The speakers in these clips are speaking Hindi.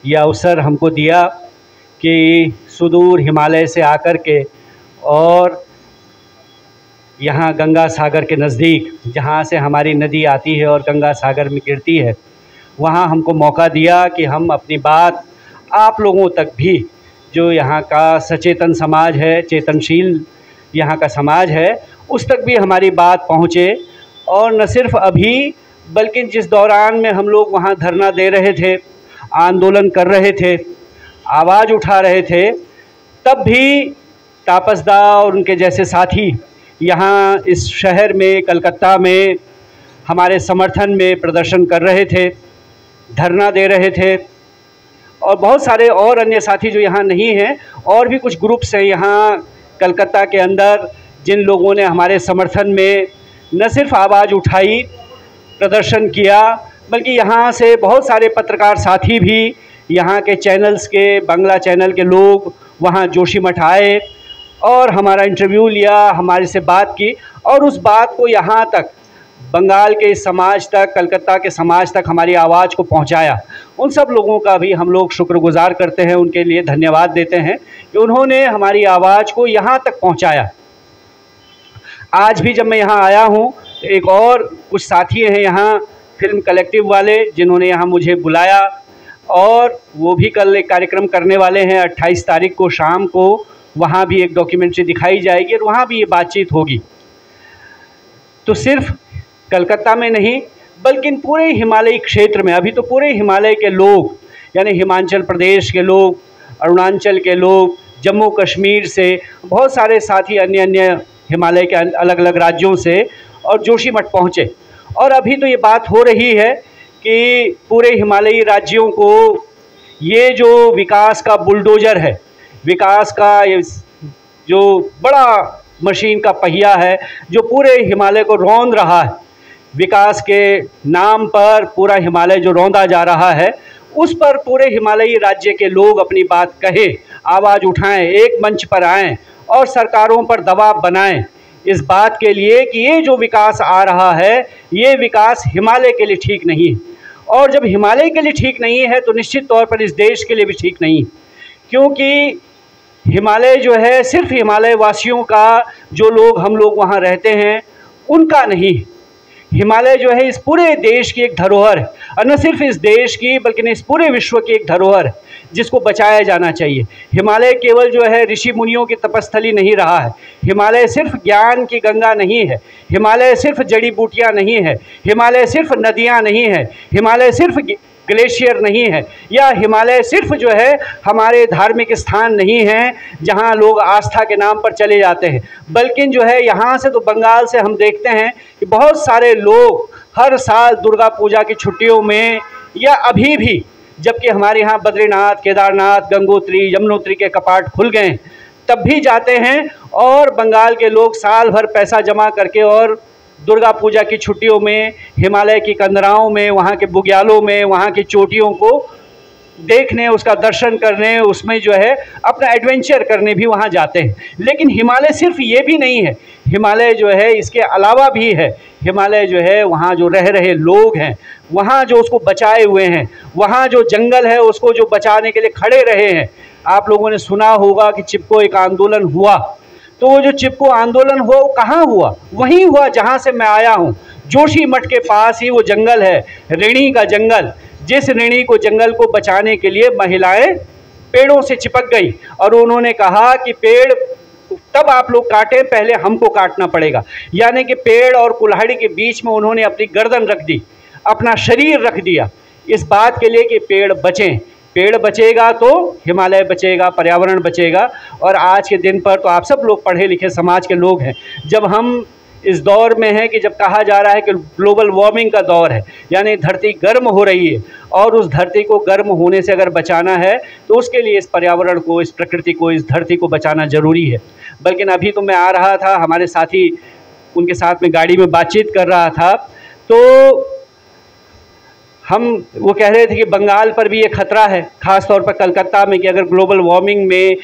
यह अवसर हमको दिया कि सुदूर हिमालय से आकर के और यहाँ गंगा सागर के नज़दीक जहाँ से हमारी नदी आती है और गंगा सागर में गिरती है, वहाँ हमको मौका दिया कि हम अपनी बात आप लोगों तक भी, जो यहाँ का सचेतन समाज है, चेतनशील यहाँ का समाज है, उस तक भी हमारी बात पहुँचे। और न सिर्फ अभी बल्कि जिस दौरान में हम लोग वहाँ धरना दे रहे थे, आंदोलन कर रहे थे, आवाज़ उठा रहे थे, तब भी तापसदा और उनके जैसे साथी यहाँ इस शहर में, कलकत्ता में हमारे समर्थन में प्रदर्शन कर रहे थे, धरना दे रहे थे। और बहुत सारे और अन्य साथी जो यहाँ नहीं हैं, और भी कुछ ग्रुप्स हैं यहाँ कलकत्ता के अंदर, जिन लोगों ने हमारे समर्थन में न सिर्फ आवाज़ उठाई, प्रदर्शन किया, बल्कि यहाँ से बहुत सारे पत्रकार साथी भी, यहाँ के चैनल्स के, बांग्ला चैनल के लोग वहाँ जोशीमठ आए और हमारा इंटरव्यू लिया, हमारे से बात की और उस बात को यहाँ तक, बंगाल के समाज तक, कलकत्ता के समाज तक हमारी आवाज़ को पहुँचाया। उन सब लोगों का भी हम लोग शुक्रगुजार करते हैं, उनके लिए धन्यवाद देते हैं कि उन्होंने हमारी आवाज़ को यहाँ तक पहुँचाया। आज भी जब मैं यहाँ आया हूँ तो एक और कुछ साथी हैं यहाँ फिल्म कलेक्टिव वाले, जिन्होंने यहाँ मुझे बुलाया और वो भी कल एक कार्यक्रम करने वाले हैं। 28 तारीख को शाम को वहाँ भी एक डॉक्यूमेंट्री दिखाई जाएगी और वहाँ भी ये बातचीत होगी। तो सिर्फ कलकत्ता में नहीं बल्कि पूरे हिमालयी क्षेत्र में, अभी तो पूरे हिमालय के लोग, यानी हिमाचल प्रदेश के लोग, अरुणाचल के लोग, जम्मू कश्मीर से, बहुत सारे साथी अन्य अन्य हिमालय के अलग अलग राज्यों से और जोशीमठ पहुँचे। और अभी तो ये बात हो रही है कि पूरे हिमालयी राज्यों को ये जो विकास का बुलडोज़र है, विकास का ये जो बड़ा मशीन का पहिया है, जो पूरे हिमालय को रौंद रहा है, विकास के नाम पर पूरा हिमालय जो रौंदा जा रहा है, उस पर पूरे हिमालयी राज्य के लोग अपनी बात कहें, आवाज़ उठाएं, एक मंच पर आएं और सरकारों पर दबाव बनाएं इस बात के लिए कि ये जो विकास आ रहा है, ये विकास हिमालय के लिए ठीक नहीं है। और जब हिमालय के लिए ठीक नहीं है तो निश्चित तौर पर इस देश के लिए भी ठीक नहीं, क्योंकि हिमालय जो है सिर्फ हिमालय वासियों का, जो लोग हम लोग वहाँ रहते हैं, उनका नहीं। हिमालय जो है इस पूरे देश की एक धरोहर है, और न सिर्फ इस देश की बल्कि इस पूरे विश्व की एक धरोहर है जिसको बचाया जाना चाहिए। हिमालय केवल जो है ऋषि मुनियों की तपस्थली नहीं रहा है, हिमालय सिर्फ ज्ञान की गंगा नहीं है, हिमालय सिर्फ जड़ी बूटियाँ नहीं है, हिमालय सिर्फ नदियाँ नहीं है, हिमालय सिर्फ ग्लेशियर नहीं है, या हिमालय सिर्फ जो है हमारे धार्मिक स्थान नहीं हैं जहां लोग आस्था के नाम पर चले जाते हैं, बल्कि जो है यहाँ से तो बंगाल से हम देखते हैं कि बहुत सारे लोग हर साल दुर्गा पूजा की छुट्टियों में, या अभी भी जबकि हमारे यहाँ बद्रीनाथ, केदारनाथ, गंगोत्री, यमुनोत्री के कपाट खुल गए, तब भी जाते हैं और बंगाल के लोग साल भर पैसा जमा करके और दुर्गा पूजा की छुट्टियों में हिमालय की कंदराओं में, वहाँ के बुग्यालों में, वहाँ की चोटियों को देखने, उसका दर्शन करने, उसमें जो है अपना एडवेंचर करने भी वहाँ जाते हैं। लेकिन हिमालय सिर्फ ये भी नहीं है, हिमालय जो है इसके अलावा भी है। हिमालय जो है वहाँ जो रह रहे लोग हैं, वहाँ जो उसको बचाए हुए हैं, वहाँ जो जंगल है उसको जो बचाने के लिए खड़े रहे हैं। आप लोगों ने सुना होगा कि चिपको एक आंदोलन हुआ, तो वो जो चिपको आंदोलन हुआ वो कहाँ हुआ? वहीं हुआ जहाँ से मैं आया हूँ, जोशीमठ के पास ही वो जंगल है, ऋणी का जंगल, जिस ऋणी को जंगल को बचाने के लिए महिलाएं पेड़ों से चिपक गई और उन्होंने कहा कि पेड़ तब आप लोग काटें, पहले हमको काटना पड़ेगा। यानी कि पेड़ और कुल्हाड़ी के बीच में उन्होंने अपनी गर्दन रख दी, अपना शरीर रख दिया, इस बात के लिए कि पेड़ बचें। पेड़ बचेगा तो हिमालय बचेगा, पर्यावरण बचेगा। और आज के दिन पर तो आप सब लोग पढ़े लिखे समाज के लोग हैं, जब हम इस दौर में हैं कि जब कहा जा रहा है कि ग्लोबल वार्मिंग का दौर है, यानी धरती गर्म हो रही है, और उस धरती को गर्म होने से अगर बचाना है तो उसके लिए इस पर्यावरण को, इस प्रकृति को, इस धरती को बचाना ज़रूरी है। बल्कि अभी तो मैं आ रहा था, हमारे साथी उनके साथ में गाड़ी में बातचीत कर रहा था, तो वो कह रहे थे कि बंगाल पर भी ये खतरा है, ख़ास तौर पर कलकत्ता में, कि अगर ग्लोबल वार्मिंग में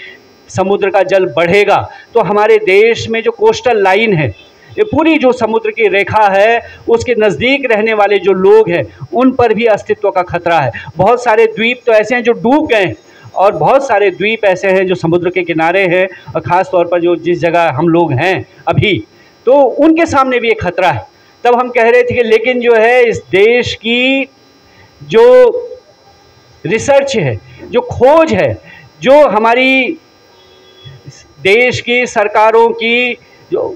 समुद्र का जल बढ़ेगा तो हमारे देश में जो कोस्टल लाइन है, ये पूरी जो समुद्र की रेखा है उसके नज़दीक रहने वाले जो लोग हैं उन पर भी अस्तित्व का खतरा है। बहुत सारे द्वीप तो ऐसे हैं जो डूब गए और बहुत सारे द्वीप ऐसे हैं जो समुद्र के किनारे हैं, और ख़ास तौर पर जो जिस जगह हम लोग हैं अभी, तो उनके सामने भी एक खतरा है। तब हम कह रहे थे कि लेकिन जो है इस देश की जो रिसर्च है, जो खोज है, जो हमारी देश की सरकारों की जो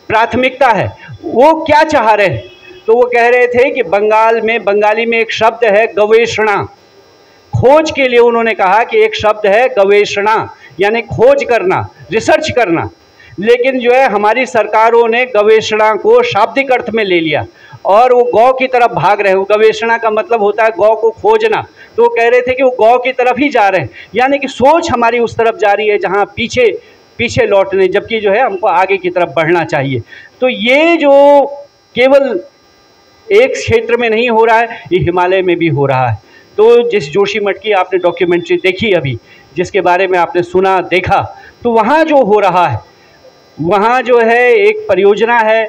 प्राथमिकता है वो क्या चाह रहे हैं, तो वो कह रहे थे कि बंगाली में एक शब्द है गवेषणा। खोज के लिए उन्होंने कहा कि एक शब्द है गवेषणा, यानी खोज करना, रिसर्च करना। लेकिन जो है हमारी सरकारों ने गवेषणा को शाब्दिक अर्थ में ले लिया और वो गौ की तरफ भाग रहे हैं। गवेषणा का मतलब होता है गौ को खोजना, तो वो कह रहे थे कि वो गौ की तरफ ही जा रहे हैं, यानी कि सोच हमारी उस तरफ जा रही है जहाँ पीछे लौटने, जबकि जो है हमको आगे की तरफ बढ़ना चाहिए। तो ये जो केवल एक क्षेत्र में नहीं हो रहा है, ये हिमालय में भी हो रहा है। तो जिस जोशीमठ की आपने डॉक्यूमेंट्री देखी अभी, जिसके बारे में आपने सुना देखा, तो वहाँ जो हो रहा है, वहाँ जो है एक परियोजना है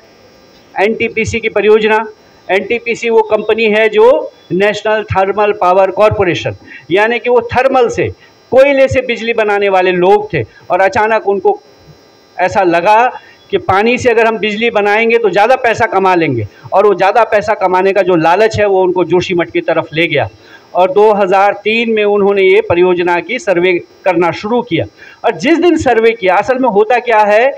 एनटीपीसी की परियोजना। एनटीपीसी वो कंपनी है जो नेशनल थर्मल पावर कॉरपोरेशन, यानी कि वो थर्मल से, कोयले से बिजली बनाने वाले लोग थे और अचानक उनको ऐसा लगा कि पानी से अगर हम बिजली बनाएंगे तो ज़्यादा पैसा कमा लेंगे, और वो ज़्यादा पैसा कमाने का जो लालच है वो उनको जोशीमठ की तरफ ले गया। और 2003 में उन्होंने ये परियोजना की सर्वे करना शुरू किया। और जिस दिन सर्वे किया, असल में होता क्या है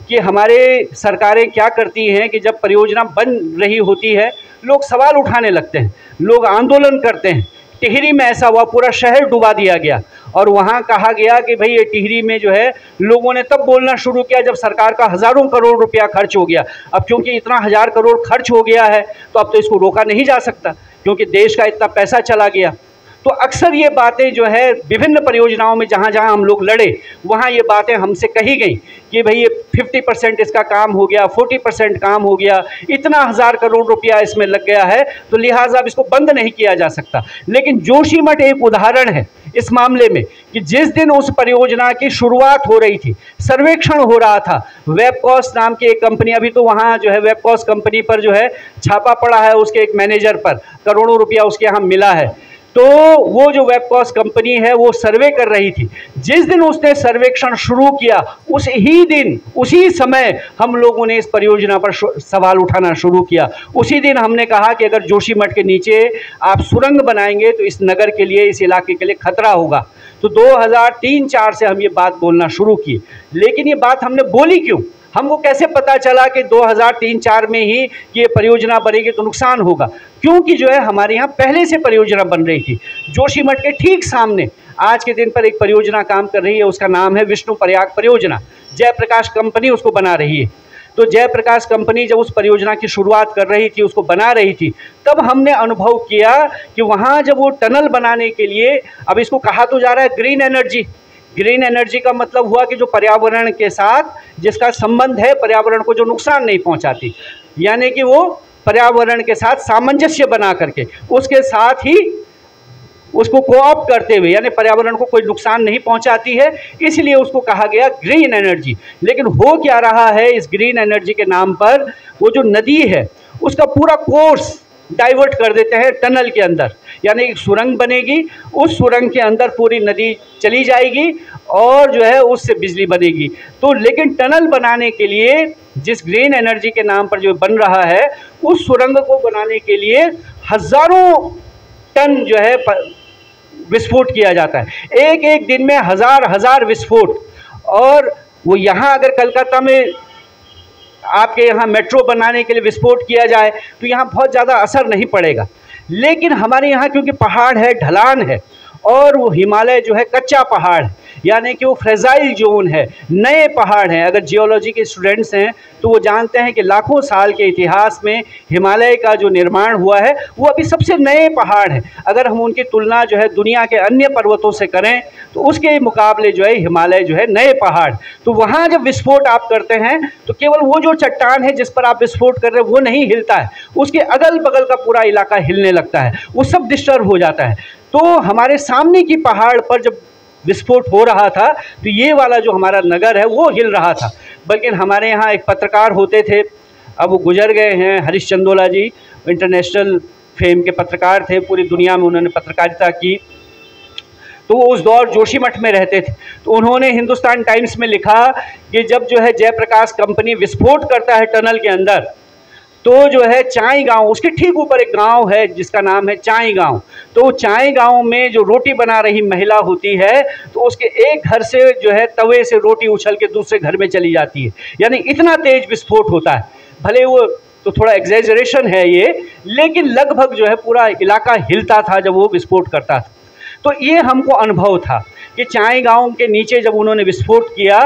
कि हमारे सरकारें क्या करती हैं कि जब परियोजना बन रही होती है लोग सवाल उठाने लगते हैं, लोग आंदोलन करते हैं। टिहरी में ऐसा हुआ, पूरा शहर डुबा दिया गया और वहाँ कहा गया कि भाई ये टिहरी में जो है लोगों ने तब बोलना शुरू किया जब सरकार का हज़ारों करोड़ रुपया खर्च हो गया। अब क्योंकि इतना 1000 करोड़ खर्च हो गया है तो अब तो इसको रोका नहीं जा सकता, क्योंकि देश का इतना पैसा चला गया। तो अक्सर ये बातें जो है विभिन्न परियोजनाओं में जहाँ जहाँ हम लोग लड़े वहाँ ये बातें हमसे कही गई कि भाई ये 50% इसका काम हो गया, 40% काम हो गया, इतना 1000 करोड़ रुपया इसमें लग गया है, तो लिहाजा अब इसको बंद नहीं किया जा सकता। लेकिन जोशीमठ एक उदाहरण है इस मामले में कि जिस दिन उस परियोजना की शुरुआत हो रही थी, सर्वेक्षण हो रहा था, वेबकॉस नाम की एक कंपनी, अभी तो वहाँ जो है वेबकॉस कंपनी पर जो है छापा पड़ा है, उसके एक मैनेजर पर करोड़ों रुपया उसके यहाँ मिला है। तो वो जो वेबकॉस कंपनी है वो सर्वे कर रही थी। जिस दिन उसने सर्वेक्षण शुरू किया उस ही दिन, उसी समय हम लोगों ने इस परियोजना पर सवाल उठाना शुरू किया। उसी दिन हमने कहा कि अगर जोशीमठ के नीचे आप सुरंग बनाएंगे तो इस नगर के लिए, इस इलाके के लिए खतरा होगा। तो 2003-04 से हम ये बात बोलना शुरू की। लेकिन ये बात हमने बोली क्यों? हमको कैसे पता चला कि 2003-04 में ही ये परियोजना बनेगी तो नुकसान होगा? क्योंकि जो है हमारे यहाँ पहले से परियोजना बन रही थी। जोशीमठ के ठीक सामने आज के दिन पर एक परियोजना काम कर रही है, उसका नाम है विष्णु प्रयाग परियोजना। जयप्रकाश कंपनी उसको बना रही है। तो जयप्रकाश कंपनी जब उस परियोजना की शुरुआत कर रही थी, उसको बना रही थी, तब हमने अनुभव किया कि वहाँ जब वो टनल बनाने के लिए, अब इसको कहा तो जा रहा है ग्रीन एनर्जी। ग्रीन एनर्जी का मतलब हुआ कि जो पर्यावरण के साथ जिसका संबंध है, पर्यावरण को जो नुकसान नहीं पहुंचाती, यानी कि वो पर्यावरण के साथ सामंजस्य बना करके उसके साथ ही उसको कोऑप करते हुए, यानी पर्यावरण को कोई नुकसान नहीं पहुंचाती है, इसलिए उसको कहा गया ग्रीन एनर्जी। लेकिन हो क्या रहा है, इस ग्रीन एनर्जी के नाम पर वो जो नदी है उसका पूरा कोर्स डाइवर्ट कर देते हैं टनल के अंदर, यानी एक सुरंग बनेगी, उस सुरंग के अंदर पूरी नदी चली जाएगी और जो है उससे बिजली बनेगी। तो लेकिन टनल बनाने के लिए जिस ग्रीन एनर्जी के नाम पर जो बन रहा है, उस सुरंग को बनाने के लिए हज़ारों टन जो है विस्फोट किया जाता है। एक एक दिन में हज़ार विस्फोट। और वो यहाँ अगर कलकत्ता में आपके यहाँ मेट्रो बनाने के लिए विस्फोट किया जाए तो यहाँ बहुत ज़्यादा असर नहीं पड़ेगा। लेकिन हमारे यहाँ क्योंकि पहाड़ है, ढलान है, और वो हिमालय जो है कच्चा पहाड़ है, यानी कि वो फ्रेजाइल जोन है, नए पहाड़ हैं। अगर जियोलॉजी के स्टूडेंट्स हैं तो वो जानते हैं कि लाखों साल के इतिहास में हिमालय का जो निर्माण हुआ है वो अभी सबसे नए पहाड़ हैं। अगर हम उनकी तुलना जो है दुनिया के अन्य पर्वतों से करें तो उसके मुकाबले जो है हिमालय जो है नए पहाड़। तो वहाँ जब विस्फोट आप करते हैं तो केवल वो जो चट्टान है जिस पर आप विस्फोट कर रहे हैं वो नहीं हिलता है, उसके अगल बगल का पूरा इलाका हिलने लगता है, वो सब डिस्टर्ब हो जाता है। तो हमारे सामने की पहाड़ पर जब विस्फोट हो रहा था तो ये वाला जो हमारा नगर है वो हिल रहा था। बल्कि हमारे यहाँ एक पत्रकार होते थे, अब वो गुजर गए हैं, हरीश चंदोला जी, इंटरनेशनल फेम के पत्रकार थे, पूरी दुनिया में उन्होंने पत्रकारिता की। तो वो उस दौर जोशीमठ में रहते थे। तो उन्होंने हिंदुस्तान टाइम्स में लिखा कि जब जो है जयप्रकाश कंपनी विस्फोट करता है टनल के अंदर, तो जो है चाई गांव, उसके ठीक ऊपर एक गांव है जिसका नाम है चाई गांव, तो चाई गांव में जो रोटी बना रही महिला होती है तो उसके एक घर से जो है तवे से रोटी उछल के दूसरे घर में चली जाती है। यानी इतना तेज विस्फोट होता है। भले वो तो थोड़ा एग्जैजरेशन है ये, लेकिन लगभग जो है पूरा इलाका हिलता था जब वो विस्फोट करता था। तो ये हमको अनुभव था कि चाई गांव के नीचे जब उन्होंने विस्फोट किया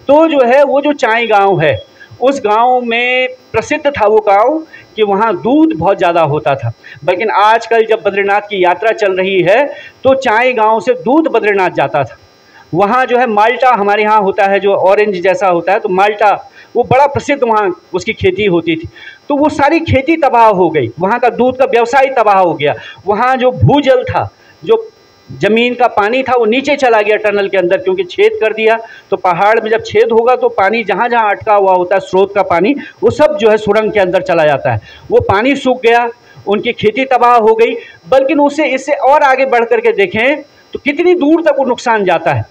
तो जो है वो जो चाई गांव है उस गांव में प्रसिद्ध था वो गांव कि वहाँ दूध बहुत ज़्यादा होता था। बल्कि आजकल जब बद्रीनाथ की यात्रा चल रही है तो चाई गांव से दूध बद्रीनाथ जाता था। वहाँ जो है माल्टा हमारे यहाँ होता है जो ऑरेंज जैसा होता है, तो माल्टा वो बड़ा प्रसिद्ध वहाँ उसकी खेती होती थी। तो वो सारी खेती तबाह हो गई, वहाँ का दूध का व्यवसाय तबाह हो गया। वहाँ जो भूजल था, जो ज़मीन का पानी था, वो नीचे चला गया टनल के अंदर, क्योंकि छेद कर दिया। तो पहाड़ में जब छेद होगा तो पानी जहाँ जहाँ अटका हुआ होता है, स्रोत का पानी, वो सब जो है सुरंग के अंदर चला जाता है। वो पानी सूख गया, उनकी खेती तबाह हो गई। बल्कि उससे इससे और आगे बढ़ करके देखें तो कितनी दूर तक वो नुकसान जाता है।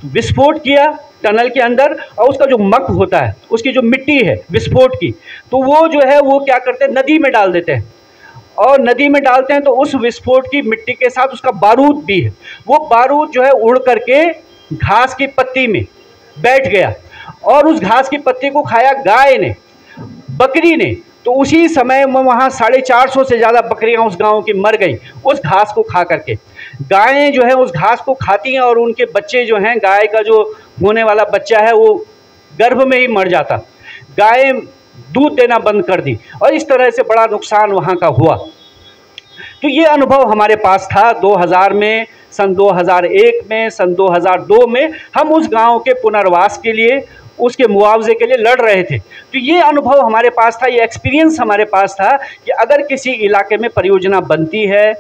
विस्फोट किया टनल के अंदर, और उसका जो मक होता है, उसकी जो मिट्टी है विस्फोट की, तो वो जो है वो क्या करते हैं, नदी में डाल देते हैं। और नदी में डालते हैं तो उस विस्फोट की मिट्टी के साथ उसका बारूद भी है, वो बारूद जो है उड़ करके घास की पत्ती में बैठ गया, और उस घास की पत्ती को खाया गाय ने, बकरी ने। तो उसी समय में वहाँ 450 से ज़्यादा बकरियाँ उस गांव की मर गई उस घास को खा करके। गायें जो है उस घास को खाती हैं और उनके बच्चे जो हैं, गाय का जो होने वाला बच्चा है वो गर्भ में ही मर जाता। गायें दूध देना बंद कर दी, और इस तरह से बड़ा नुकसान वहाँ का हुआ। तो ये अनुभव हमारे पास था 2000 में, सन 2001 में, सन 2002 में हम उस गांव के पुनर्वास के लिए, उसके मुआवजे के लिए लड़ रहे थे। तो ये अनुभव हमारे पास था, ये एक्सपीरियंस हमारे पास था कि अगर किसी इलाके में परियोजना बनती है,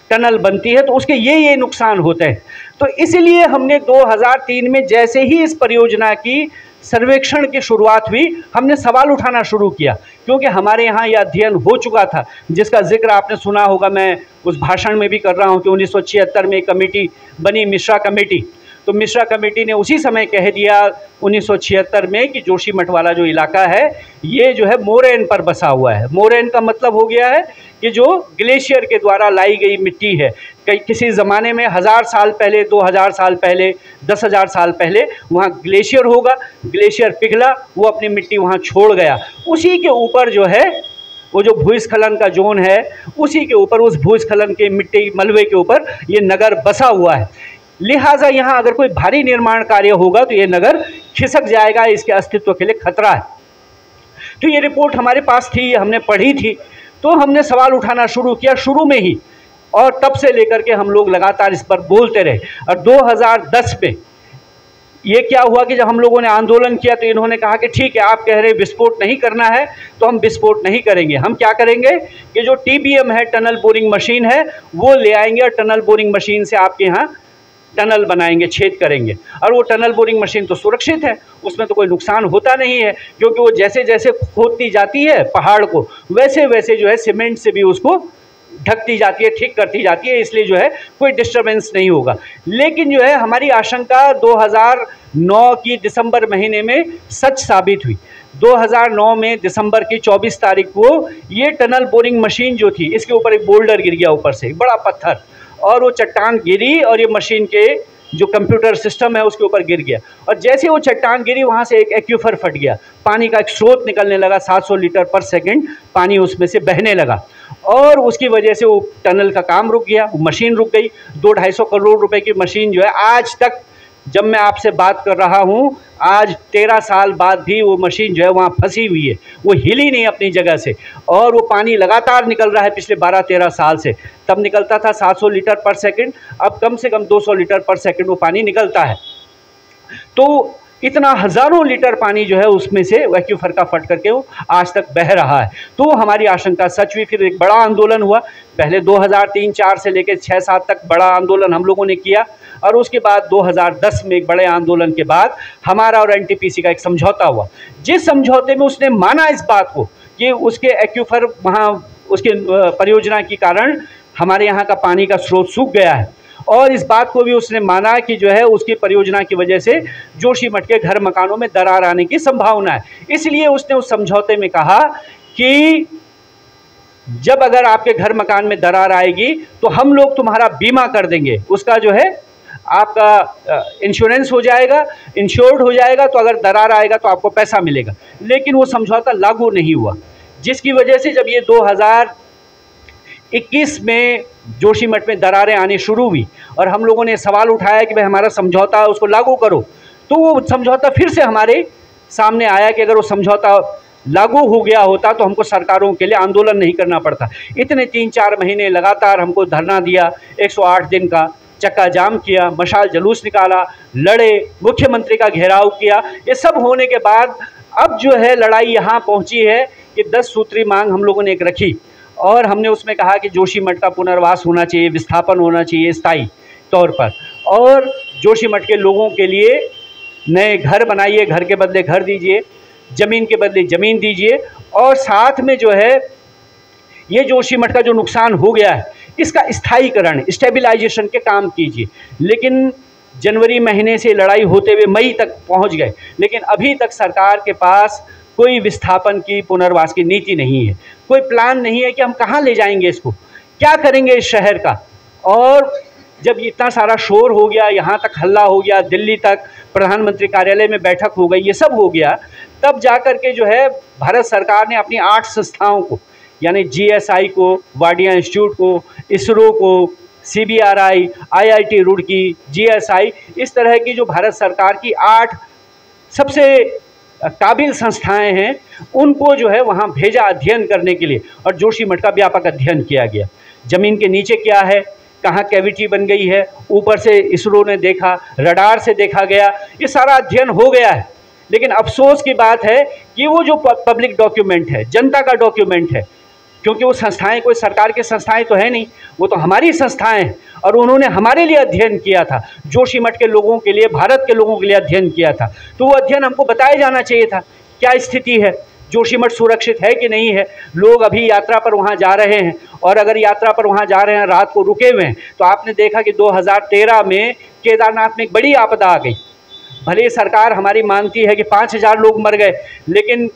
टनल बनती है, तो उसके ये नुकसान होते हैं। तो इसलिए हमने 2003 में जैसे ही इस परियोजना की सर्वेक्षण की शुरुआत हुई, हमने सवाल उठाना शुरू किया, क्योंकि हमारे यहाँ यह अध्ययन हो चुका था जिसका जिक्र आपने सुना होगा, मैं उस भाषण में भी कर रहा हूँ कि 1976 में एक कमेटी बनी, मिश्रा कमेटी। तो मिश्रा कमेटी ने उसी समय कह दिया 1976 में कि जोशीमठ वाला जो इलाका है ये जो है मोरैन पर बसा हुआ है। मोरैन का मतलब हो गया है कि जो ग्लेशियर के द्वारा लाई गई मिट्टी है। किसी ज़माने में 1000 साल पहले, 2000 साल पहले, 10,000 साल पहले वहाँ ग्लेशियर होगा, ग्लेशियर पिघला, वो अपनी मिट्टी वहाँ छोड़ गया। उसी के ऊपर जो है वो जो भूस्खलन का जोन है, उसी के ऊपर, उस भूस्खलन के मिट्टी मलबे के ऊपर ये नगर बसा हुआ है। लिहाजा यहाँ अगर कोई भारी निर्माण कार्य होगा तो ये नगर खिसक जाएगा, इसके अस्तित्व के लिए खतरा है। तो ये रिपोर्ट हमारे पास थी, हमने पढ़ी थी, तो हमने सवाल उठाना शुरू किया शुरू में ही, और तब से लेकर के हम लोग लगातार इस पर बोलते रहे। और 2010 में ये क्या हुआ कि जब हम लोगों ने आंदोलन किया तो इन्होंने कहा कि ठीक है, आप कह रहे विस्फोट नहीं करना है तो हम विस्फोट नहीं करेंगे। हम क्या करेंगे कि जो TBM है, टनल बोरिंग मशीन है, वो ले आएंगे और टनल बोरिंग मशीन से आपके यहाँ टनल बनाएंगे, छेद करेंगे। और वो टनल बोरिंग मशीन तो सुरक्षित है, उसमें तो कोई नुकसान होता नहीं है, क्योंकि वो जैसे जैसे खोदती जाती है पहाड़ को, वैसे वैसे जो है सीमेंट से भी उसको ढकती जाती है, ठीक करती जाती है, इसलिए जो है कोई डिस्टर्बेंस नहीं होगा। लेकिन जो है हमारी आशंका 2009 की दिसंबर महीने में सच साबित हुई। 2009 में दिसंबर की 24 तारीख को ये टनल बोरिंग मशीन जो थी, इसके ऊपर एक बोल्डर गिर गया, ऊपर से एक बड़ा पत्थर, और वो चट्टान गिरी और ये मशीन के जो कंप्यूटर सिस्टम है उसके ऊपर गिर गया। और जैसे वो चट्टान गिरी, वहाँ से एक एक्यूफर फट गया, पानी का एक स्रोत निकलने लगा, 700 लीटर पर सेकंड पानी उसमें से बहने लगा, और उसकी वजह से वो टनल का काम रुक गया, वो मशीन रुक गई। 200-250 करोड़ रुपए की मशीन जो है, आज तक जब मैं आपसे बात कर रहा हूँ, आज 13 साल बाद भी वो मशीन जो है वहाँ फंसी हुई है, वो हिली नहीं अपनी जगह से, और वो पानी लगातार निकल रहा है पिछले 12-13 साल से। तब निकलता था 700 लीटर पर सेकंड, अब कम से कम 200 लीटर पर सेकंड वो पानी निकलता है। तो इतना हज़ारों लीटर पानी जो है उसमें से एक्यूफर का फट करके वो आज तक बह रहा है। तो हमारी आशंका सच हुई। फिर एक बड़ा आंदोलन हुआ, पहले 2003-4 से लेकर 6-7 तक बड़ा आंदोलन हम लोगों ने किया, और उसके बाद 2010 में एक बड़े आंदोलन के बाद हमारा और एनटीपीसी का एक समझौता हुआ, जिस समझौते में उसने माना इस बात को कि उसके एक्यूफर वहाँ उसके परियोजना के कारण हमारे यहाँ का पानी का स्रोत सूख गया है, और इस बात को भी उसने माना कि जो है उसकी परियोजना की वजह से जोशीमठ के घर मकानों में दरार आने की संभावना है। इसलिए उसने उस समझौते में कहा कि जब अगर आपके घर मकान में दरार आएगी तो हम लोग तुम्हारा बीमा कर देंगे, उसका जो है आपका इंश्योरेंस हो जाएगा, इंश्योर्ड हो जाएगा, तो अगर दरार आएगा तो आपको पैसा मिलेगा। लेकिन वो समझौता लागू नहीं हुआ, जिसकी वजह से जब ये 2021 में जोशीमठ में दरारें आनी शुरू हुई और हम लोगों ने सवाल उठाया कि भाई हमारा समझौता है उसको लागू करो, तो वो समझौता फिर से हमारे सामने आया कि अगर वो समझौता लागू हो गया होता तो हमको सरकारों के लिए आंदोलन नहीं करना पड़ता। इतने 3-4 महीने लगातार हमको धरना दिया, 108 दिन का चक्का जाम किया, मशाल जुलूस निकाला, लड़े, मुख्यमंत्री का घेराव किया। ये सब होने के बाद अब जो है लड़ाई यहाँ पहुँची है कि 10 सूत्री मांग हम लोगों ने एक रखी, और हमने उसमें कहा कि जोशीमठ का पुनर्वास होना चाहिए, विस्थापन होना चाहिए स्थायी तौर पर, और जोशीमठ के लोगों के लिए नए घर बनाइए, घर के बदले घर दीजिए, ज़मीन के बदले ज़मीन दीजिए, और साथ में जो है ये जोशीमठ का जो नुकसान हो गया है इसका स्थायीकरण, स्टेबलाइजेशन के काम कीजिए। लेकिन जनवरी महीने से लड़ाई होते हुए मई तक पहुंच गए, लेकिन अभी तक सरकार के पास कोई विस्थापन की, पुनर्वास की नीति नहीं है, कोई प्लान नहीं है कि हम कहाँ ले जाएंगे इसको, क्या करेंगे इस शहर का। और जब इतना सारा शोर हो गया, यहाँ तक हल्ला हो गया, दिल्ली तक प्रधानमंत्री कार्यालय में बैठक हो गई, ये सब हो गया, तब जा कर के जो है भारत सरकार ने अपनी 8 संस्थाओं को, यानी GSI को, वाडिया इंस्टीट्यूट को, इसरो को, CBRI, IIT रुड़की, GSI, इस तरह की जो भारत सरकार की 8 सबसे काबिल संस्थाएं हैं, उनको जो है वहाँ भेजा अध्ययन करने के लिए, और जोशीमठ का व्यापक अध्ययन किया गया। ज़मीन के नीचे क्या है, कहाँ कैविटी बन गई है, ऊपर से इसरो ने देखा, रडार से देखा गया, ये सारा अध्ययन हो गया है। लेकिन अफसोस की बात है कि वो जो पब्लिक डॉक्यूमेंट है, जनता का डॉक्यूमेंट है, क्योंकि वो संस्थाएं कोई सरकार की संस्थाएं तो है नहीं, वो तो हमारी संस्थाएं हैं, और उन्होंने हमारे लिए अध्ययन किया था, जोशीमठ के लोगों के लिए, भारत के लोगों के लिए अध्ययन किया था। तो वो अध्ययन हमको बताया जाना चाहिए था, क्या स्थिति है, जोशीमठ सुरक्षित है कि नहीं है। लोग अभी यात्रा पर वहाँ जा रहे हैं, और अगर यात्रा पर वहाँ जा रहे हैं, रात को रुके हुए हैं, तो आपने देखा कि 2013 में केदारनाथ में एक बड़ी आपदा आ गई। भले सरकार हमारी मानती है कि 5000 लोग मर गए, लेकिन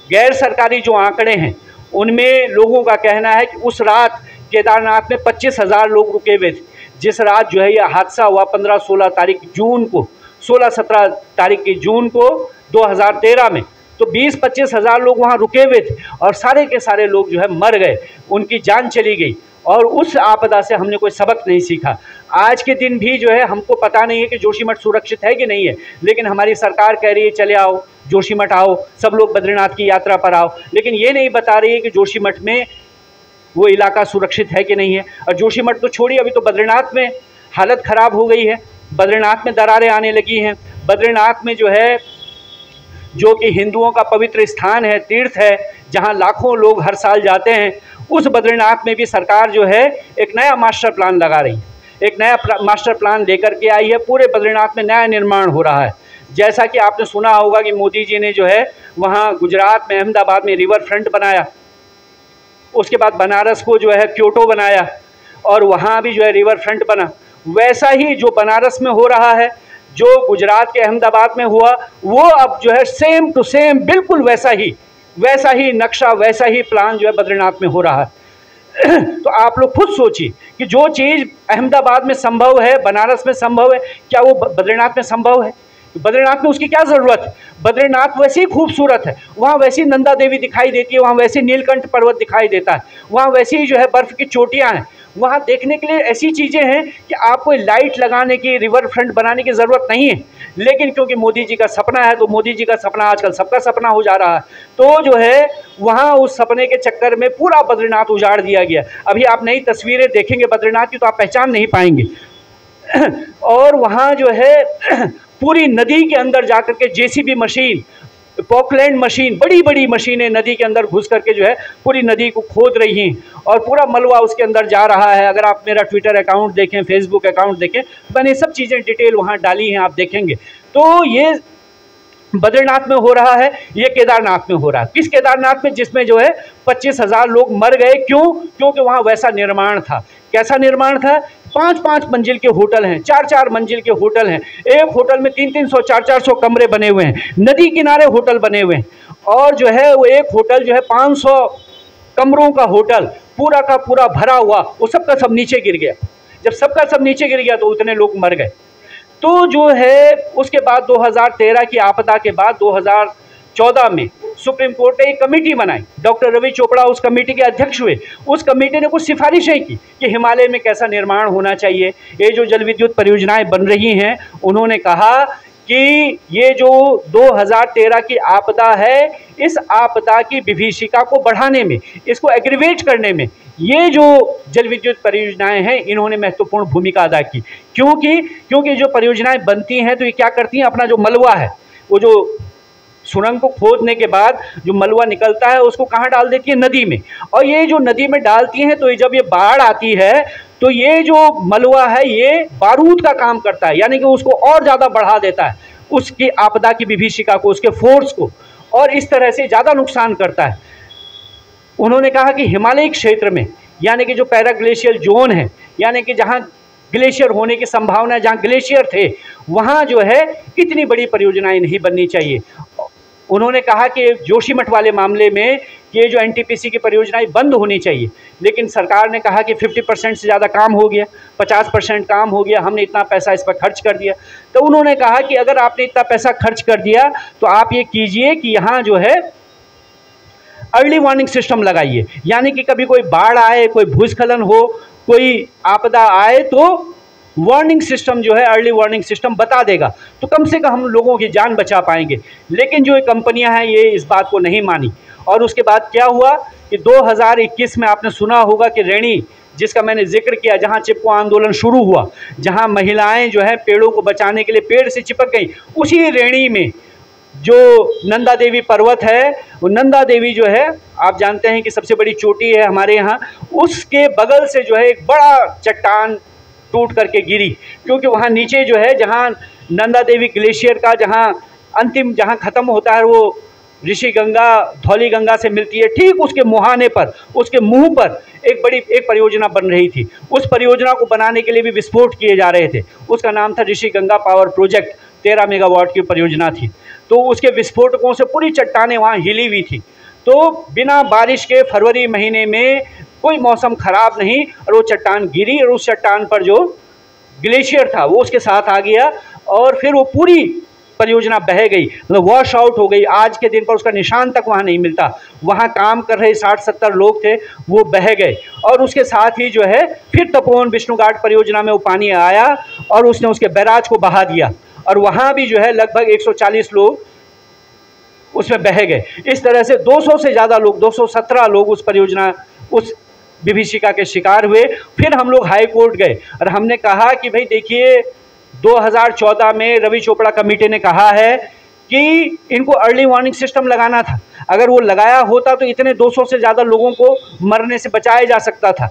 गैर सरकारी जो आंकड़े हैं उनमें लोगों का कहना है कि उस रात केदारनाथ में 25,000 लोग रुके हुए थे। जिस रात जो है यह हादसा हुआ 15-16 तारीख जून को, 16-17 तारीख की जून को 2013 में, तो 20-25 हज़ार लोग वहाँ रुके हुए थे, और सारे के सारे लोग जो है मर गए, उनकी जान चली गई, और उस आपदा से हमने कोई सबक नहीं सीखा। आज के दिन भी जो है हमको पता नहीं है कि जोशीमठ सुरक्षित है कि नहीं है, लेकिन हमारी सरकार कह रही है चले आओ जोशीमठ आओ, सब लोग बद्रीनाथ की यात्रा पर आओ, लेकिन ये नहीं बता रही है कि जोशीमठ में वो इलाका सुरक्षित है कि नहीं है। और जोशीमठ तो छोड़िए, अभी तो बद्रीनाथ में हालत ख़राब हो गई है, बद्रीनाथ में दरारें आने लगी हैं। बद्रीनाथ में जो है, जो कि हिंदुओं का पवित्र स्थान है, तीर्थ है, जहां लाखों लोग हर साल जाते हैं, उस बद्रीनाथ में भी सरकार जो है एक नया मास्टर प्लान लगा रही है, एक नया मास्टर प्लान लेकर के आई है। पूरे बद्रीनाथ में नया निर्माण हो रहा है। जैसा कि आपने सुना होगा कि मोदी जी ने जो है वहाँ गुजरात में अहमदाबाद में रिवर फ्रंट बनाया, उसके बाद बनारस को जो है क्योटो बनाया, और वहाँ भी जो है रिवर फ्रंट बना। वैसा ही जो बनारस में हो रहा है, जो गुजरात के अहमदाबाद में हुआ, वो अब जो है सेम टू सेम बिल्कुल वैसा ही नक्शा, वैसा ही प्लान जो है बद्रीनाथ में हो रहा है। तो आप लोग खुद सोचिए कि जो चीज़ अहमदाबाद में संभव है, बनारस में संभव है, क्या वो बद्रीनाथ में संभव है? बद्रीनाथ में उसकी क्या ज़रूरत है? बद्रीनाथ वैसे ही खूबसूरत है, वहाँ वैसी नंदा देवी दिखाई देती है, वहाँ वैसे नीलकंठ पर्वत दिखाई देता है, वहाँ वैसी ही जो है बर्फ़ की चोटियाँ हैं, वहाँ देखने के लिए ऐसी चीज़ें हैं कि आपको लाइट लगाने की, रिवर फ्रंट बनाने की ज़रूरत नहीं है। लेकिन क्योंकि मोदी जी का सपना है, तो मोदी जी का सपना आजकल सबका सपना हो जा रहा है, तो जो है वहाँ उस सपने के चक्कर में पूरा बद्रीनाथ उजाड़ दिया गया। अभी आप नई तस्वीरें देखेंगे बद्रीनाथ की तो आप पहचान नहीं पाएंगे। और वहाँ जो है पूरी नदी के अंदर जाकर के जेसीबी मशीन, पॉकलैंड मशीन, बड़ी बड़ी मशीनें नदी के अंदर घुस करके जो है पूरी नदी को खोद रही हैं और पूरा मलबा उसके अंदर जा रहा है। अगर आप मेरा ट्विटर अकाउंट देखें, फेसबुक अकाउंट देखें, मैंने सब चीज़ें डिटेल वहाँ डाली हैं, आप देखेंगे। तो ये बद्रीनाथ में हो रहा है, ये केदारनाथ में हो रहा है। किस केदारनाथ में? जिसमें जो है 25,000 लोग मर गए। क्यों? क्योंकि वहाँ वैसा निर्माण था। कैसा निर्माण था? 5-5 मंजिल के होटल हैं, 4-4 मंजिल के होटल हैं, एक होटल में 300-300 400-400 कमरे बने हुए हैं, नदी किनारे होटल बने हुए हैं, और जो है वो एक होटल जो है 500 कमरों का होटल पूरा का पूरा भरा हुआ, वो सबका सब नीचे गिर गया। जब सबका सब नीचे गिर गया तो उतने लोग मर गए। तो जो है उसके बाद 2013 की आपदा के बाद 2014 में सुप्रीम कोर्ट ने एक कमेटी बनाई, डॉक्टर रवि चोपड़ा उस कमेटी के अध्यक्ष हुए। उस कमेटी ने कुछ सिफारिशें की कि हिमालय में कैसा निर्माण होना चाहिए। ये जो जल विद्युत परियोजनाएं बन रही हैं, उन्होंने कहा कि ये जो 2013 की आपदा है, इस आपदा की विभीषिका को बढ़ाने में, इसको एग्रीवेट करने में ये जो जल विद्युत परियोजनाएं हैं, इन्होंने महत्वपूर्ण भूमिका अदा की। क्योंकि जो परियोजनाएं बनती हैं तो ये क्या करती हैं, अपना जो मलबा है, वो जो सुरंग को खोदने के बाद जो मलबा निकलता है उसको कहाँ डाल देती है? नदी में। और ये जो नदी में डालती हैं तो जब ये बाढ़ आती है तो ये जो मलबा है ये बारूद का काम करता है, यानी कि उसको और ज़्यादा बढ़ा देता है, उसकी आपदा की विभीषिका को, उसके फोर्स को, और इस तरह से ज़्यादा नुकसान करता है। उन्होंने कहा कि हिमालयी क्षेत्र में, यानी कि जो पैराग्लेशियल जोन है, यानी कि जहाँ ग्लेशियर होने की संभावना, जहाँ ग्लेशियर थे, वहाँ जो है इतनी बड़ी परियोजनाएं नहीं बननी चाहिए। उन्होंने कहा कि जोशीमठ वाले मामले में ये जो एनटीपीसी की परियोजनाएं बंद होनी चाहिए, लेकिन सरकार ने कहा कि 50% से ज़्यादा काम हो गया, 50% काम हो गया, हमने इतना पैसा इस पर खर्च कर दिया। तो उन्होंने कहा कि अगर आपने इतना पैसा खर्च कर दिया तो आप ये कीजिए कि यहाँ जो है अर्ली वार्निंग सिस्टम लगाइए, यानी कि कभी कोई बाढ़ आए, कोई भूस्खलन हो, कोई आपदा आए तो वार्निंग सिस्टम जो है, अर्ली वार्निंग सिस्टम बता देगा, तो कम से कम हम लोगों की जान बचा पाएंगे। लेकिन जो ये कंपनियां हैं ये इस बात को नहीं मानी। और उसके बाद क्या हुआ कि 2021 में आपने सुना होगा कि रैणी, जिसका मैंने जिक्र किया, जहां चिपको आंदोलन शुरू हुआ, जहां महिलाएं जो है पेड़ों को बचाने के लिए पेड़ से चिपक गई, उसी रैणी में जो नंदा देवी पर्वत है, वो नंदा देवी जो है आप जानते हैं कि सबसे बड़ी चोटी है हमारे यहाँ, उसके बगल से जो है एक बड़ा चट्टान टूट करके गिरी। क्योंकि वहाँ नीचे जो है, जहाँ नंदा देवी ग्लेशियर का जहाँ अंतिम, जहाँ ख़त्म होता है, वो ऋषि गंगा धौली गंगा से मिलती है, ठीक उसके मुहाने पर, उसके मुंह पर एक परियोजना बन रही थी। उस परियोजना को बनाने के लिए भी विस्फोट किए जा रहे थे। उसका नाम था Rishi Ganga power project, 13 megawatt की परियोजना थी। तो उसके विस्फोटकों से पूरी चट्टानें वहाँ हिली हुई थी। तो बिना बारिश के फरवरी महीने में, कोई मौसम ख़राब नहीं, और वो चट्टान गिरी और उस चट्टान पर जो ग्लेशियर था वो उसके साथ आ गया, और फिर वो पूरी परियोजना बह गई, मतलब वॉश आउट हो गई। आज के दिन पर उसका निशान तक वहाँ नहीं मिलता। वहाँ काम कर रहे 60-70 लोग थे, वो बह गए। और उसके साथ ही जो है फिर तपोवन विष्णु घाट परियोजना में वो पानी आया और उसने उसके बैराज को बहा दिया, और वहाँ भी जो है लगभग 140 लोग उसमें बह गए। इस तरह से 200 से ज़्यादा लोग, 217 लोग उस परियोजना, उस विभीषिका के शिकार हुए। फिर हम लोग हाई कोर्ट गए और हमने कहा कि भाई देखिए, 2014 में रवि चोपड़ा कमेटी ने कहा है कि इनको अर्ली वार्निंग सिस्टम लगाना था। अगर वो लगाया होता तो इतने 200 से ज़्यादा लोगों को मरने से बचाया जा सकता था।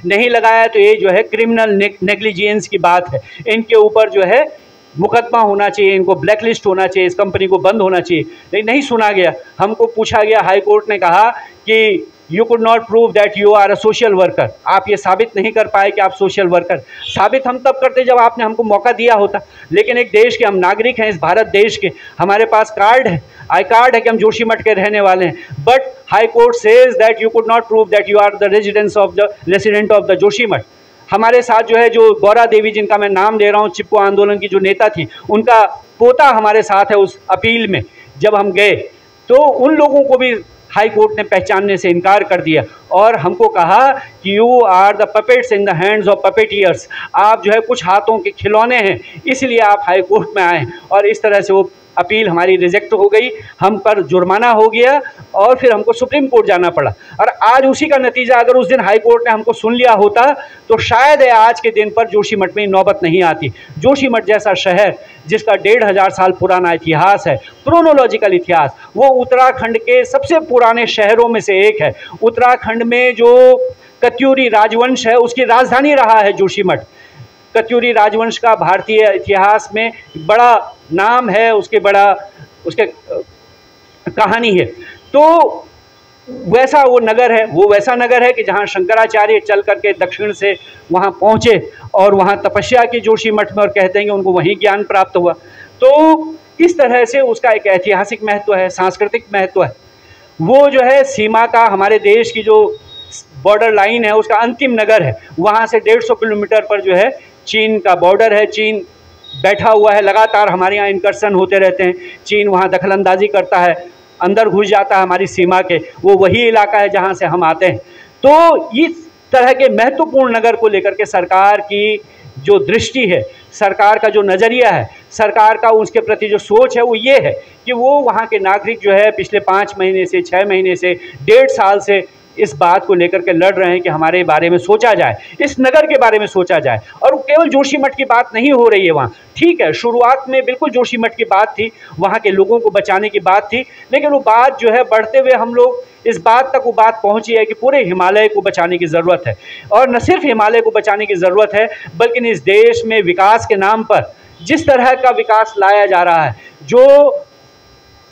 नहीं लगाया तो ये जो है क्रिमिनल नेग्लिजेंस की बात है। इनके ऊपर जो है मुकदमा होना चाहिए, इनको ब्लैकलिस्ट होना चाहिए, इस कंपनी को बंद होना चाहिए। लेकिन नहीं सुना गया। हमको पूछा गया, हाई कोर्ट ने कहा कि you could not prove that you are a social worker, आप ये साबित नहीं कर पाए कि आप सोशल वर्कर। साबित हम तब करते जब आपने हमको मौका दिया होता। लेकिन एक देश के हम नागरिक हैं, इस भारत देश के, हमारे पास कार्ड है, आई कार्ड है कि हम जोशीमठ के रहने वाले हैं। But high court says that you could not prove that you are the resident of the Joshimath. हमारे साथ जो है, जो गौरा देवी, जिनका मैं नाम ले रहा हूँ, चिपको आंदोलन की जो नेता थी, उनका पोता हमारे साथ है उस अपील में। जब हम गए तो उन लोगों को भी हाई कोर्ट ने पहचानने से इनकार कर दिया और हमको कहा कि you are the puppets in the hands of puppeteers, आप जो है कुछ हाथों के खिलौने हैं, इसलिए आप हाई कोर्ट में आए। और इस तरह से वो अपील हमारी रिजेक्ट हो गई, हम पर जुर्माना हो गया और फिर हमको सुप्रीम कोर्ट जाना पड़ा। और आज उसी का नतीजा, अगर उस दिन हाई कोर्ट ने हमको सुन लिया होता तो शायद आज के दिन पर जोशीमठ में नौबत नहीं आती। जोशीमठ जैसा शहर जिसका 1500 साल पुराना इतिहास है, क्रोनोलॉजिकल इतिहास, वो उत्तराखंड के सबसे पुराने शहरों में से एक है। उत्तराखंड में जो कत्यूरी राजवंश है उसकी राजधानी रहा है जोशीमठ। कत्यूरी राजवंश का भारतीय इतिहास में बड़ा नाम है, उसके कहानी है। तो वैसा वो नगर है, वो वैसा नगर है कि जहाँ शंकराचार्य चल करके दक्षिण से वहाँ पहुँचे और वहाँ तपस्या की जोशीमठ में, और कहते हैं कि उनको वहीं ज्ञान प्राप्त हुआ। तो इस तरह से उसका एक ऐतिहासिक महत्व है, सांस्कृतिक महत्व है। वो जो है सीमा का, हमारे देश की जो बॉर्डर लाइन है उसका अंतिम नगर है। वहाँ से 150 किलोमीटर पर जो है चीन का बॉर्डर है। चीन बैठा हुआ है, लगातार हमारे यहाँ इनकर्सन होते रहते हैं। चीन वहाँ दखलंदाजी करता है, अंदर घुस जाता है हमारी सीमा के। वो वही इलाका है जहाँ से हम आते हैं। तो इस तरह के महत्वपूर्ण नगर को लेकर के सरकार की जो दृष्टि है, सरकार का जो नज़रिया है, सरकार का उसके प्रति जो सोच है वो ये है कि वो वहाँ के नागरिक जो है पिछले 5 महीने से, 6 महीने से, 1.5 साल से इस बात को लेकर के लड़ रहे हैं कि हमारे बारे में सोचा जाए, इस नगर के बारे में सोचा जाए। और केवल जोशीमठ की बात नहीं हो रही है वहाँ, ठीक है, शुरुआत में बिल्कुल जोशीमठ की बात थी, वहाँ के लोगों को बचाने की बात थी, लेकिन वो बात जो है बढ़ते हुए हम लोग इस बात तक वो बात पहुँची है कि पूरे हिमालय को बचाने की ज़रूरत है। और न सिर्फ हिमालय को बचाने की ज़रूरत है, बल्कि इस देश में विकास के नाम पर जिस तरह का विकास लाया जा रहा है, जो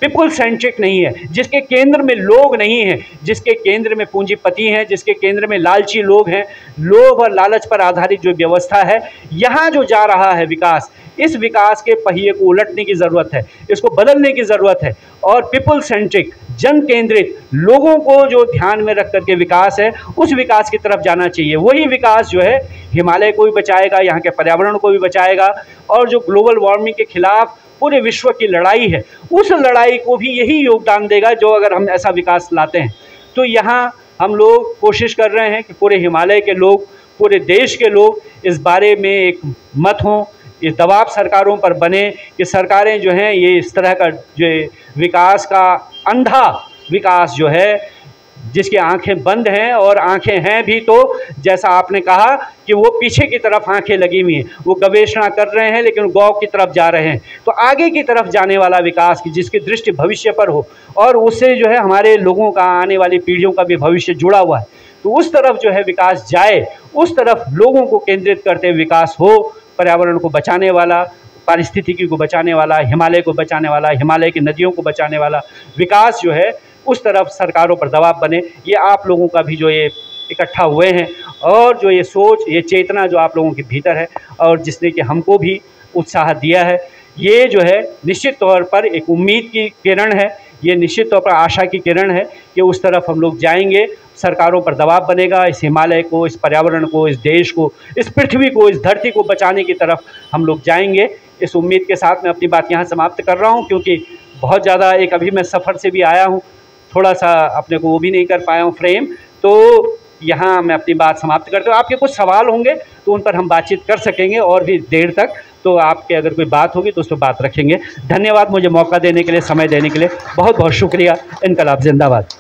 पीपल सेंट्रिक नहीं है, जिसके केंद्र में लोग नहीं हैं, जिसके केंद्र में पूंजीपति हैं, जिसके केंद्र में लालची लोग हैं, लोभ और लालच पर आधारित जो व्यवस्था है, यहाँ जो जा रहा है विकास, इस विकास के पहिए को उलटने की ज़रूरत है, इसको बदलने की ज़रूरत है। और पीपल सेंट्रिक, जन केंद्रित, लोगों को जो ध्यान में रख करके विकास है, उस विकास की तरफ जाना चाहिए। वही विकास जो है हिमालय को भी बचाएगा, यहाँ के पर्यावरण को भी बचाएगा, और जो ग्लोबल वार्मिंग के खिलाफ पूरे विश्व की लड़ाई है, उस लड़ाई को भी यही योगदान देगा जो अगर हम ऐसा विकास लाते हैं। तो यहाँ हम लोग कोशिश कर रहे हैं कि पूरे हिमालय के लोग, पूरे देश के लोग इस बारे में एक मत हों, इस दबाव सरकारों पर बने कि सरकारें जो हैं ये इस तरह का जो विकास का अंधा विकास जो है, जिसकी आंखें बंद हैं और आंखें हैं भी, तो जैसा आपने कहा कि वो पीछे की तरफ आंखें लगी हुई हैं, वो गवेषणा कर रहे हैं लेकिन गौ की तरफ जा रहे हैं। तो आगे की तरफ जाने वाला विकास की जिसकी दृष्टि भविष्य पर हो, और उससे जो है हमारे लोगों का, आने वाली पीढ़ियों का भी भविष्य जुड़ा हुआ है, तो उस तरफ जो है विकास जाए, उस तरफ लोगों को केंद्रित करते विकास हो, पर्यावरण को बचाने वाला, पारिस्थितिकी को बचाने वाला, हिमालय को बचाने वाला, हिमालय की नदियों को बचाने वाला विकास जो है, उस तरफ सरकारों पर दबाव बने। ये आप लोगों का भी जो ये इकट्ठा हुए हैं, और जो ये सोच, ये चेतना जो आप लोगों के भीतर है, और जिसने कि हमको भी उत्साह दिया है, ये जो है निश्चित तौर पर एक उम्मीद की किरण है, ये निश्चित तौर पर आशा की किरण है कि उस तरफ हम लोग जाएंगे, सरकारों पर दबाव बनेगा, इस हिमालय को, इस पर्यावरण को, इस देश को, इस पृथ्वी को, इस धरती को बचाने की तरफ हम लोग जाएंगे। इस उम्मीद के साथ मैं अपनी बात यहाँ समाप्त कर रहा हूँ, क्योंकि बहुत ज़्यादा एक अभी मैं सफ़र से भी आया हूँ, थोड़ा सा अपने को वो भी नहीं कर पाया हूँ फ्रेम, तो यहाँ मैं अपनी बात समाप्त करता हूँ। आपके कुछ सवाल होंगे तो उन पर हम बातचीत कर सकेंगे और भी देर तक, तो आपके अगर कोई बात होगी तो उस पर बात रखेंगे। धन्यवाद मुझे मौका देने के लिए, समय देने के लिए, बहुत बहुत शुक्रिया। इनकलाब जिंदाबाद।